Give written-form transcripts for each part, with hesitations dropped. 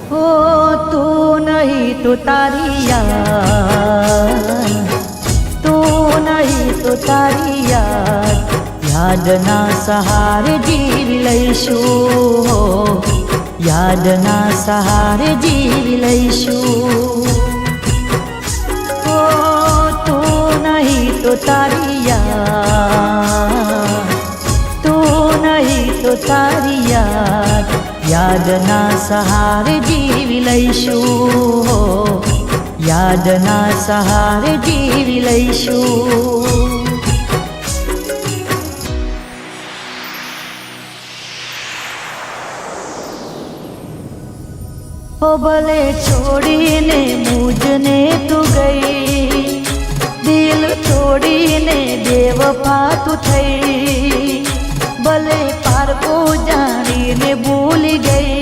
हो तू नहीं तो तारी याद, तू नहीं तो तारी याद, यादना सहारे जीवी लईशुं हो, यादना सहारे जीवी लईशुं। हो तू नहीं तो तारी याद, तू नहीं तो तारी याद, यादना सहारे जीवी लईशुं हो, यादना सहारे जीवी लईशुं। हो भले छोड़ीने मुझने तू गई, दिल तोड़ीने बेवफा तू थई, भले पारको जाणीने भूल गई,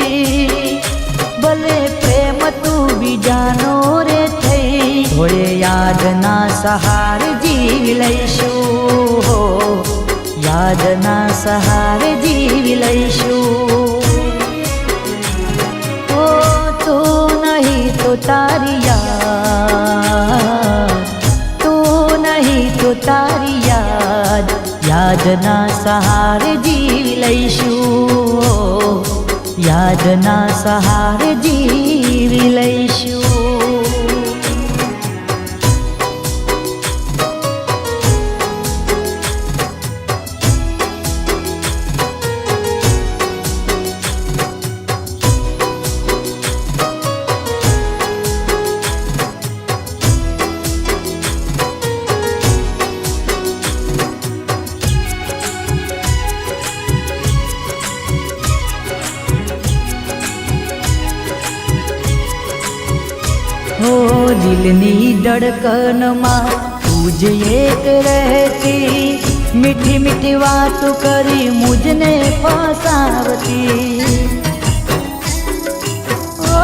भले प्रेम तू बीजानो रे थई, थोड़े यादना सहारे जीवी लईशुं हो, यादना सहारे जीवी लईशुं। हो तू नहीं तो तारी याद, तू नहीं तो तारी याद, यादना सहारे जीवी लईशुं हो, यादना सहारे जीवी लईशुं। हो दिलनी धड़कનમાં તું જ એક રહેતી, મીઠી મીઠી વાતો કરી મુझने ફસાવતી। ઓ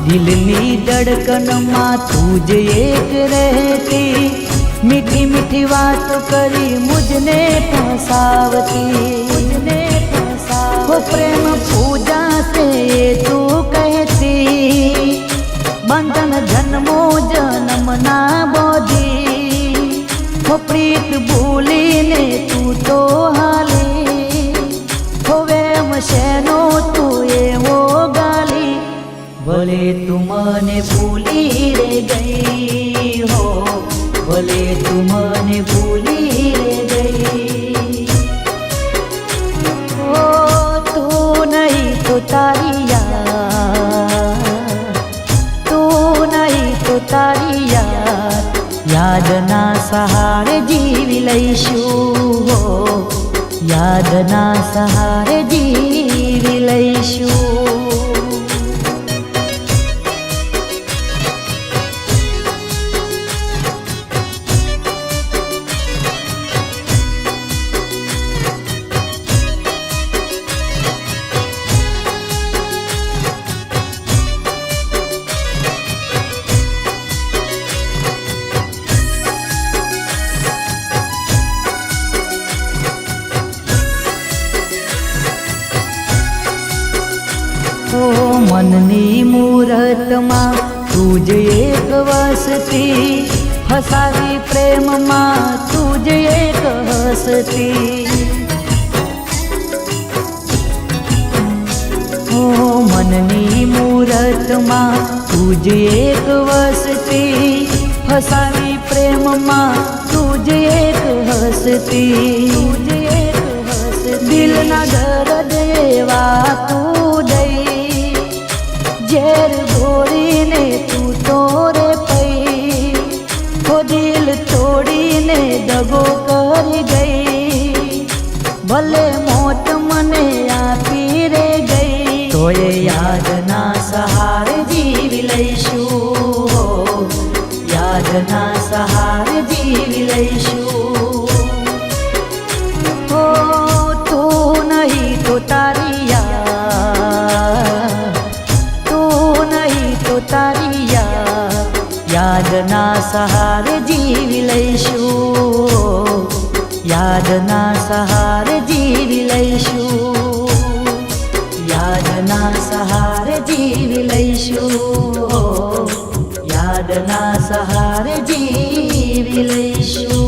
દિલની ધડકનમાં તું જ એક રહેતી, મીઠી મીઠી વાતો કરી મુझने ફસાવતી, मुझने फसावती। हो प्रेम पूजा से तू कहती, बंधन जन्मो जन्म ना बोधी, हो प्रीत भूली ने तू तो हाली, हो वेम शेनो तू एवो गाली, भले तू मने भूली रे गई हो, भले तू मने भूली रे गई। हो तू नहीं तो तारी याद, तू नहीं तो तारी याद, यादना सहारे जीवी लईशुं हो, यादना सहारे जीवी लईशुं। हो मननी मूरतમાં તું જ એક વસતી, ફસાવી પ્રેમમાં તું જ એક હસતી। हो मननी मूरतમાં તું જ એક વસતી, ફસાવી પ્રેમમાં તું જ એક હસતી, તું જ એક હસતી। દિલના દર્દ એવા તું દઈ, ઝેર ઘોળીને તું તોરે પઈ, હો દિલ તોડીને દગો કરી ગઈ, ભલે મોત મને આપી રે ગઈ, તોય યાદના સહારે જીવી લઈશું હો, યાદના સહારે જીવી લઈશું। હો તું નહીં તો તારી યાદ, તું નહીં તો તારી યાદ, યાદના સહારે જીવી લઈશું, યાદના સહારે જીવી લઈશું, યાદ યાદના સહારે જીવી લઈશું, યાદના સહારે જીવી લઈશું.